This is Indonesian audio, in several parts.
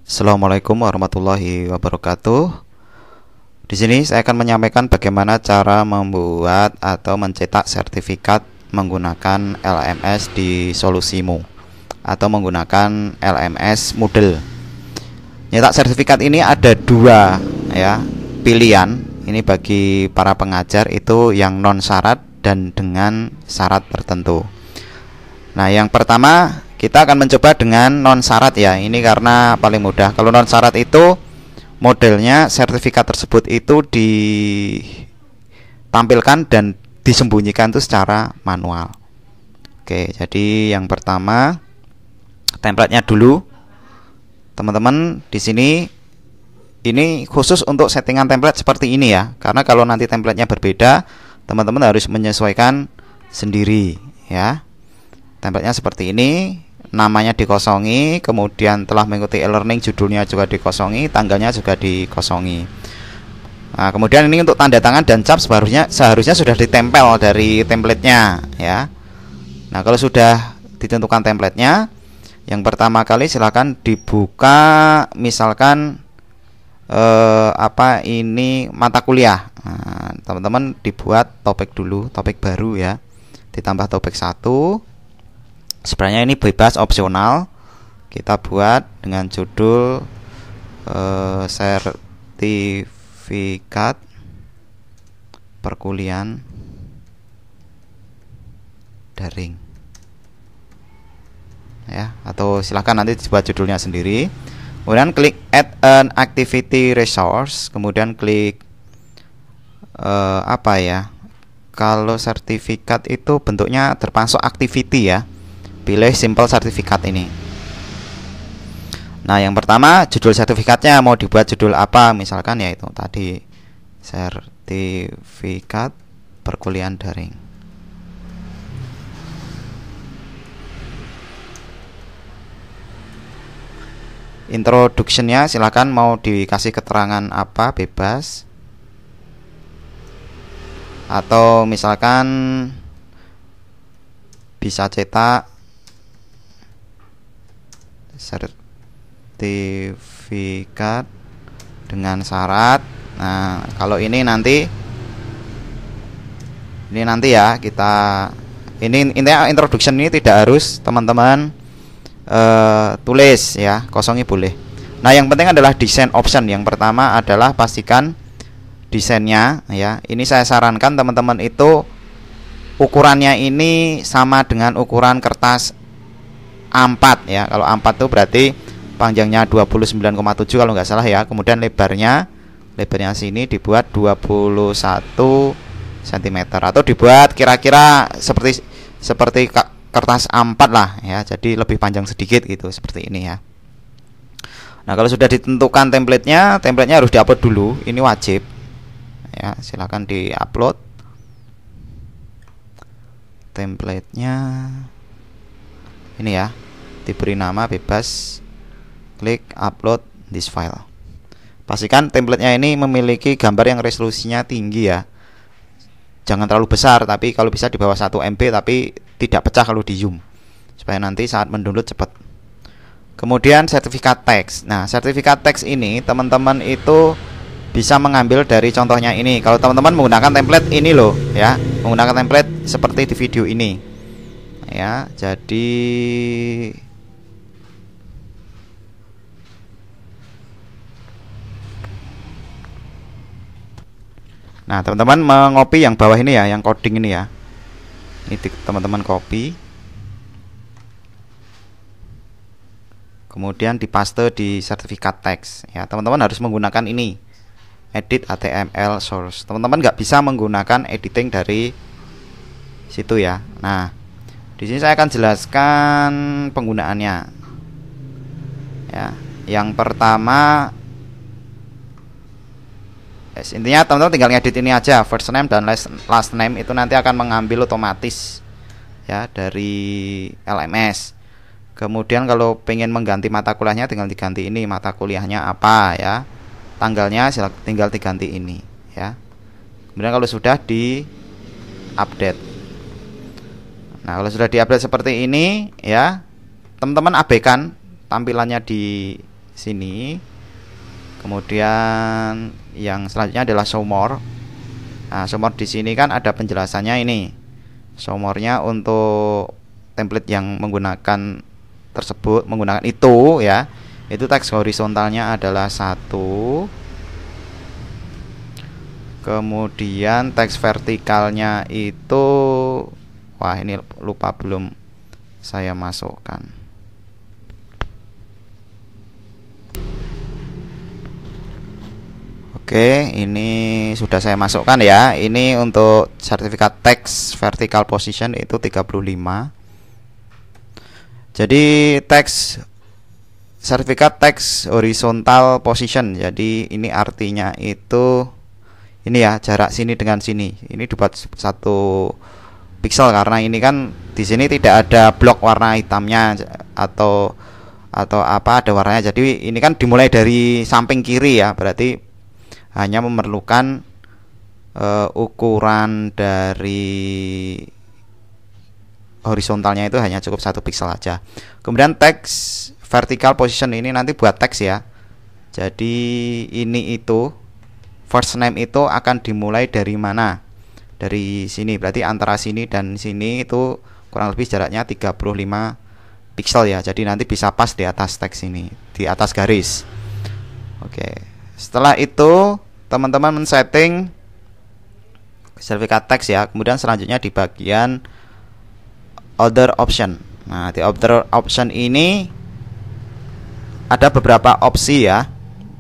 Assalamualaikum warahmatullahi wabarakatuh. Di sini saya akan menyampaikan bagaimana cara membuat atau mencetak sertifikat menggunakan LMS di Solusimu atau menggunakan LMS Moodle. Nyetak sertifikat ini ada dua ya pilihan. Ini bagi para pengajar itu yang non syarat dan dengan syarat tertentu. Nah, yang pertama kita akan mencoba dengan non syarat ya. Ini karena paling mudah. Kalau non syarat itu modelnya sertifikat tersebut itu ditampilkan dan disembunyikan itu secara manual. Oke, jadi yang pertama template-nya dulu. Teman-teman di sini ini khusus untuk settingan template seperti ini ya. Karena kalau nanti template-nya berbeda, teman-teman harus menyesuaikan sendiri ya. Template-nya seperti ini, namanya dikosongi, kemudian telah mengikuti e-learning judulnya juga dikosongi, tanggalnya juga dikosongi. Nah, kemudian ini untuk tanda tangan dan cap seharusnya sudah ditempel dari template-nya ya. Nah, kalau sudah ditentukan template-nya, yang pertama kali silakan dibuka misalkan ini mata kuliah. Nah, teman-teman dibuat topik dulu, topik baru ya. Ditambah topik 1. Sebenarnya ini bebas opsional. Kita buat dengan judul sertifikat perkuliahan daring ya, atau silahkan nanti dibuat judulnya sendiri. Kemudian klik add an activity resource, kemudian klik kalau sertifikat itu bentuknya termasuk activity ya. Pilih simple sertifikat ini. Nah, yang pertama judul sertifikatnya mau dibuat judul apa? Misalkan ya itu tadi sertifikat perkuliahan daring. Introduction-nya silakan mau dikasih keterangan apa, bebas. Atau misalkan bisa cetak sertifikat dengan syarat. Nah, kalau ini nanti ya kita ini intinya introduction ini tidak harus teman-teman tulis ya, kosongi boleh. Nah, yang penting adalah desain option. Yang pertama adalah pastikan desainnya ya. Ini saya sarankan teman-teman itu ukurannya ini sama dengan ukuran kertas A4 ya. Kalau A4 itu berarti panjangnya 29,7 kalau nggak salah ya. Kemudian lebarnya sini dibuat 21 cm atau dibuat kira-kira seperti kertas A4 lah ya. Jadi lebih panjang sedikit gitu, seperti ini ya. Nah, kalau sudah ditentukan template-nya harus diupload dulu. Ini wajib ya, silakan diupload template-nya. Ini ya, diberi nama bebas, klik upload this file. Pastikan template-nya ini memiliki gambar yang resolusinya tinggi ya. Jangan terlalu besar, tapi kalau bisa di bawah 1 MB tapi tidak pecah kalau di zoom, supaya nanti saat mendownload cepat. Kemudian sertifikat teks. Nah, sertifikat teks ini teman-teman itu bisa mengambil dari contohnya ini. Kalau teman-teman menggunakan template ini loh ya, menggunakan template seperti di video ini ya. Jadi nah, teman-teman mengopi yang bawah ini ya, yang coding ini ya. Ini teman-teman copy, kemudian dipaste di sertifikat teks ya. Teman-teman harus menggunakan ini, edit HTML source. Teman-teman nggak bisa menggunakan editing dari situ ya. Nah, di sini saya akan jelaskan penggunaannya ya. Yang pertama, intinya teman-teman tinggal ngedit ini aja, first name dan last name itu nanti akan mengambil otomatis ya dari LMS. Kemudian kalau pengen mengganti mata kuliahnya tinggal diganti ini, mata kuliahnya apa ya, tanggalnya tinggal diganti ini ya. Kemudian kalau sudah di update, nah kalau sudah di update seperti ini ya, teman-teman abaikan tampilannya di sini. Kemudian yang selanjutnya adalah show more. Nah, show more di sini kan ada penjelasannya ini. Show more-nya untuk template yang menggunakan tersebut, menggunakan itu ya. Itu teks horizontalnya adalah 1. Kemudian teks vertikalnya itu, wah ini lupa belum saya masukkan. Oke, ini sudah saya masukkan ya. Ini untuk sertifikat text vertical position itu 35. Jadi sertifikat text horizontal position. Jadi ini artinya itu ini ya, jarak sini dengan sini. Ini dibuat 1 pixel karena ini kan di sini tidak ada blok warna hitamnya atau apa ada warnanya. Jadi ini kan dimulai dari samping kiri ya. Berarti hanya memerlukan ukuran dari horizontalnya itu hanya cukup 1 pixel aja. Kemudian teks vertical position ini nanti buat teks ya. Jadi ini itu first name itu akan dimulai dari mana? Dari sini. Berarti antara sini dan sini itu kurang lebih jaraknya 35 pixel ya. Jadi nanti bisa pas di atas teks ini, di atas garis. Oke. Setelah itu teman-teman men-setting sertifikat teks ya. Kemudian selanjutnya di bagian other option. Nah, di other option ini ada beberapa opsi ya.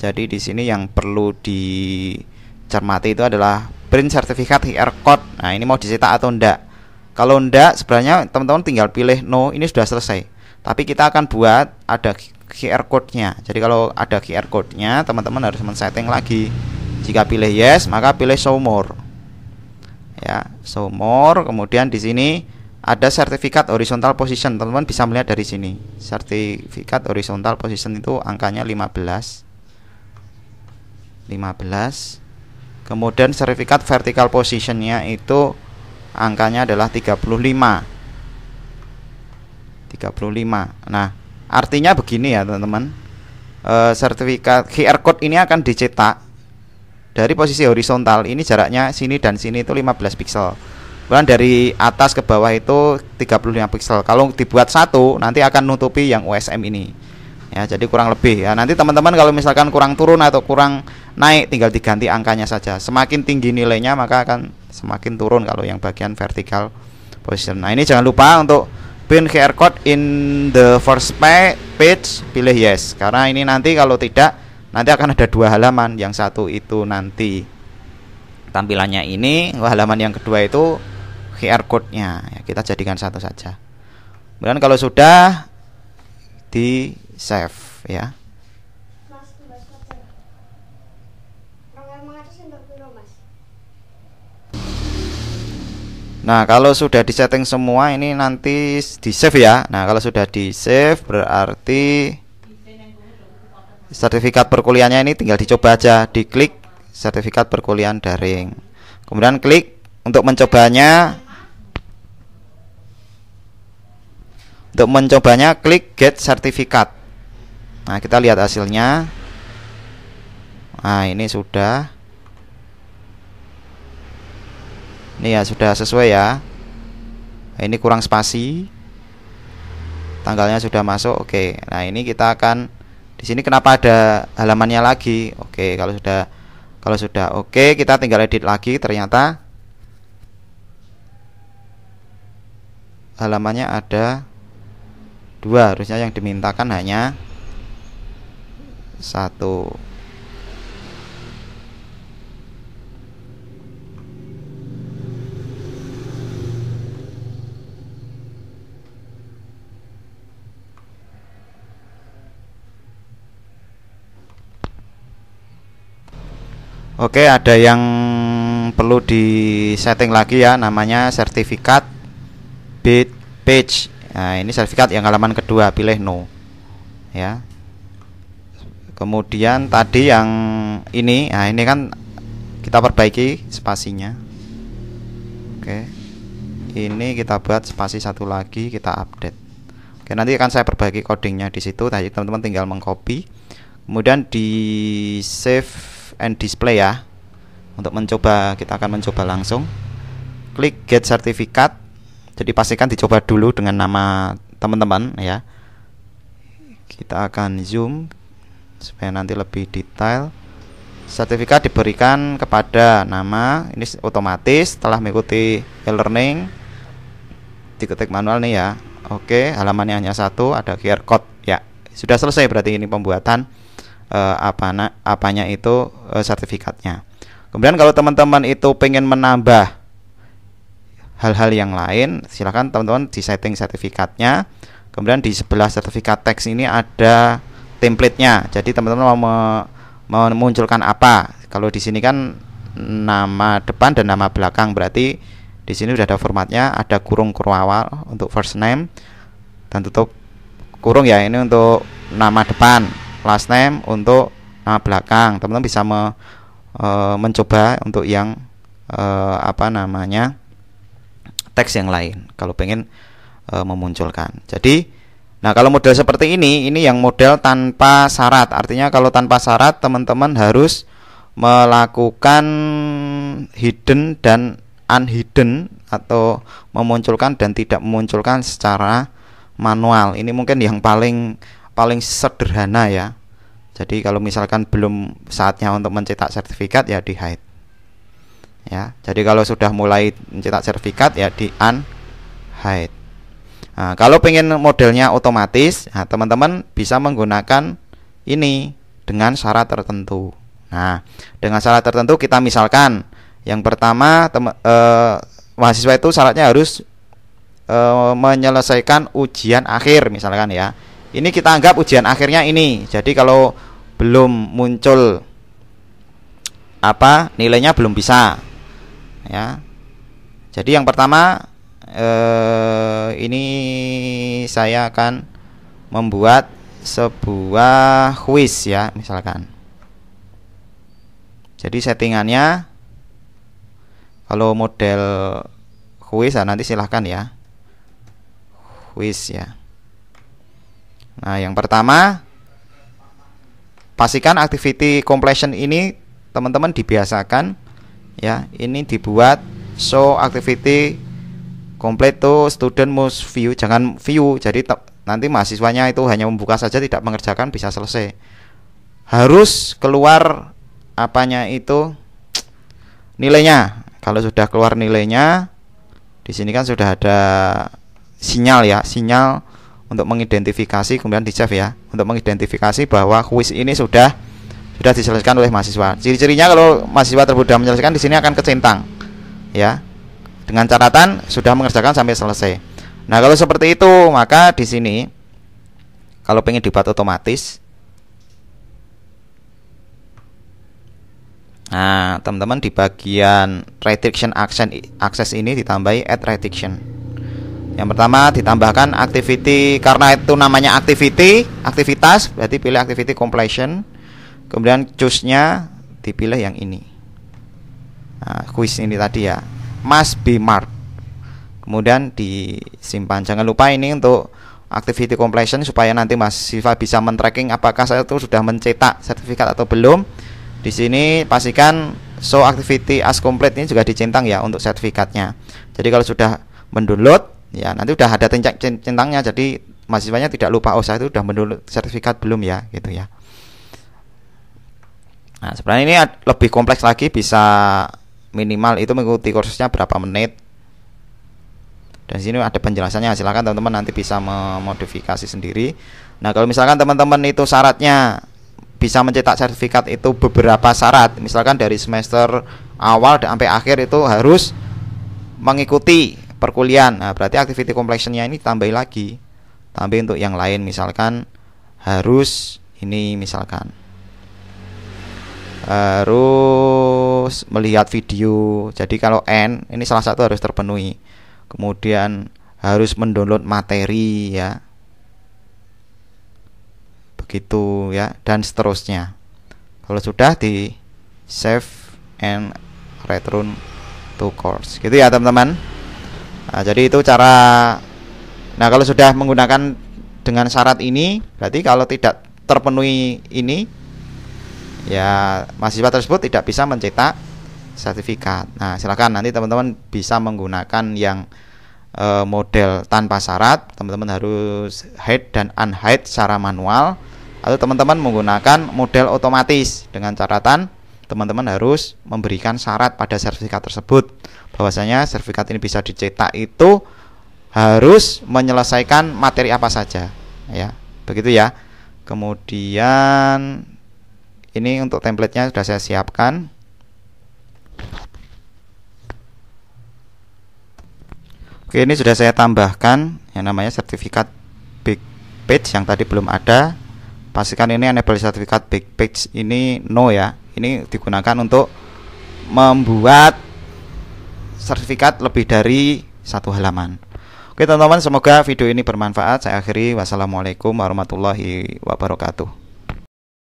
Jadi di sini yang perlu dicermati itu adalah print sertifikat QR code. Nah, ini mau dicetak atau enggak. Kalau enggak, sebenarnya teman-teman tinggal pilih no, ini sudah selesai. Tapi kita akan buat ada QR code-nya. Jadi kalau ada QR code-nya, teman-teman harus men-setting lagi. Jika pilih yes, maka pilih show more. Ya, show more. Kemudian di sini ada sertifikat horizontal position. Teman-teman bisa melihat dari sini. Sertifikat horizontal position itu angkanya 15. Kemudian sertifikat vertical position-nya itu angkanya adalah 35. Nah, artinya begini ya teman-teman, sertifikat QR code ini akan dicetak dari posisi horizontal. Ini jaraknya sini dan sini itu 15 pixel. Kemudian dari atas ke bawah itu 35 pixel. Kalau dibuat 1 nanti akan nutupi yang USM ini. Ya, jadi kurang lebih ya. Nanti teman-teman kalau misalkan kurang turun atau kurang naik tinggal diganti angkanya saja. Semakin tinggi nilainya maka akan semakin turun kalau yang bagian vertical position. Nah, ini jangan lupa untuk print QR code in the first page, pilih yes. Karena ini nanti kalau tidak, nanti akan ada 2 halaman. Yang satu itu nanti tampilannya ini, halaman yang kedua itu QR code-nya. Ya, kita jadikan satu saja. Kemudian kalau sudah di save ya. Nah, kalau sudah disetting semua ini nanti di save ya. Nah, kalau sudah di save berarti sertifikat perkuliahannya ini tinggal dicoba aja, diklik sertifikat perkuliahan daring. Kemudian klik untuk mencobanya. Untuk mencobanya klik get sertifikat. Nah, kita lihat hasilnya. Nah, ini sudah. Ini ya sudah sesuai ya. Nah, ini kurang spasi. Tanggalnya sudah masuk. Oke. Nah, ini kita akan di sini kenapa ada halamannya lagi? Oke, kalau sudah oke, kita tinggal edit lagi. Ternyata halamannya ada 2, harusnya yang dimintakan hanya 1. Oke, ada yang perlu di setting lagi ya, namanya sertifikat bid page. Nah, ini sertifikat yang halaman kedua, pilih no ya. Kemudian tadi yang ini, nah ini kan kita perbaiki spasinya. Oke, ini kita buat spasi 1 lagi, kita update. Oke, nanti akan saya perbaiki codingnya di situ. Tadi teman-teman tinggal mengcopy. kemudian di save and display ya. Untuk mencoba, kita akan mencoba langsung. Klik get sertifikat. Jadi pastikan dicoba dulu dengan nama teman-teman ya. Kita akan zoom supaya nanti lebih detail. Sertifikat diberikan kepada nama, ini otomatis setelah mengikuti e-learning. Diketik manual nih ya. Oke, halamannya hanya satu, ada QR code ya. Sudah selesai berarti ini pembuatan apanya itu sertifikatnya. Kemudian kalau teman-teman itu pengen menambah hal-hal yang lain, silakan teman-teman di setting sertifikatnya. Kemudian di sebelah sertifikat teks ini ada template-nya. Jadi teman-teman mau memunculkan apa? Kalau di sini kan nama depan dan nama belakang, berarti di sini sudah ada formatnya, ada kurung awal untuk first name dan tutup kurung ya. Ini untuk nama depan, last name untuk nama belakang. Teman-teman bisa mencoba untuk yang teks yang lain kalau pengen memunculkan. Jadi nah, kalau model seperti ini yang model tanpa syarat. Artinya kalau tanpa syarat teman-teman harus melakukan hidden dan unhidden atau memunculkan dan tidak memunculkan secara manual. Ini mungkin yang paling sederhana ya. Jadi kalau misalkan belum saatnya untuk mencetak sertifikat ya di hide. Ya. Jadi kalau sudah mulai mencetak sertifikat ya di unhide. Nah, kalau pengen modelnya otomatis, nah, teman-teman bisa menggunakan ini dengan syarat tertentu. Nah, dengan syarat tertentu kita misalkan yang pertama mahasiswa itu syaratnya harus menyelesaikan ujian akhir misalkan ya. Ini kita anggap ujian akhirnya ini. Jadi kalau belum muncul nilainya belum bisa. Ya. Jadi yang pertama ini saya akan membuat sebuah quiz ya misalkan. Jadi settingannya kalau model quiz nanti silahkan ya quiz ya. Nah yang pertama pastikan activity completion ini teman-teman dibiasakan ya. Ini dibuat show activity complete to student must view, jangan view. Jadi nanti mahasiswanya itu hanya membuka saja tidak mengerjakan bisa selesai. Harus keluar nilainya. Kalau sudah keluar nilainya, di sini kan sudah ada sinyal ya, sinyal untuk mengidentifikasi, kemudian di save ya, untuk mengidentifikasi bahwa quiz ini sudah diselesaikan oleh mahasiswa. Ciri-cirinya kalau mahasiswa tersebut sudah menyelesaikan, di sini akan kecentang ya. Dengan catatan sudah mengerjakan sampai selesai. Nah, kalau seperti itu, maka di sini kalau pengen dibuat otomatis, nah, teman-teman di bagian restriction access ini ditambahi add restriction. Yang pertama ditambahkan activity, karena itu namanya aktivitas, berarti pilih activity completion. Kemudian choose-nya dipilih yang ini. Nah, quiz ini tadi ya. Must be marked. Kemudian disimpan. Jangan lupa ini untuk activity completion supaya nanti mahasiswa bisa men-tracking apakah saya itu sudah mencetak sertifikat atau belum. Di sini pastikan show activity as complete ini juga dicentang ya untuk sertifikatnya. Jadi kalau sudah mendownload ya nanti sudah ada centangnya. Jadi mahasiswanya tidak lupa saya itu sudah mendownload sertifikat belum ya gitu ya. Nah, sebenarnya ini lebih kompleks lagi, bisa minimal itu mengikuti kursusnya berapa menit. Dan sini ada penjelasannya, silakan teman-teman nanti bisa memodifikasi sendiri. Nah, kalau misalkan teman-teman itu syaratnya bisa mencetak sertifikat itu beberapa syarat, misalkan dari semester awal sampai akhir itu harus mengikuti perkuliahan. Nah, berarti activity completion-nya ini tambah lagi. Tambah untuk yang lain, misalkan harus ini misalkan harus melihat video. Jadi kalau N ini salah satu harus terpenuhi. Kemudian harus mendownload materi ya. Begitu ya, dan seterusnya. Kalau sudah di save and return to course. Gitu ya, teman-teman. Nah, jadi itu cara. Nah, kalau sudah menggunakan dengan syarat ini, berarti kalau tidak terpenuhi ini, ya mahasiswa tersebut tidak bisa mencetak sertifikat. Nah, silakan nanti teman-teman bisa menggunakan yang model tanpa syarat. Teman-teman harus hide dan unhide secara manual, atau teman-teman menggunakan model otomatis dengan catatan teman-teman harus memberikan syarat pada sertifikat tersebut, bahwasanya sertifikat ini bisa dicetak itu harus menyelesaikan materi apa saja, ya begitu ya. Kemudian ini untuk template-nya sudah saya siapkan. Oke, ini sudah saya tambahkan yang namanya sertifikat big page yang tadi belum ada. Pastikan ini enable sertifikat big page ini no ya. Ini digunakan untuk membuat sertifikat lebih dari satu halaman. Oke teman-teman, semoga video ini bermanfaat. Saya akhiri. Wassalamualaikum warahmatullahi wabarakatuh.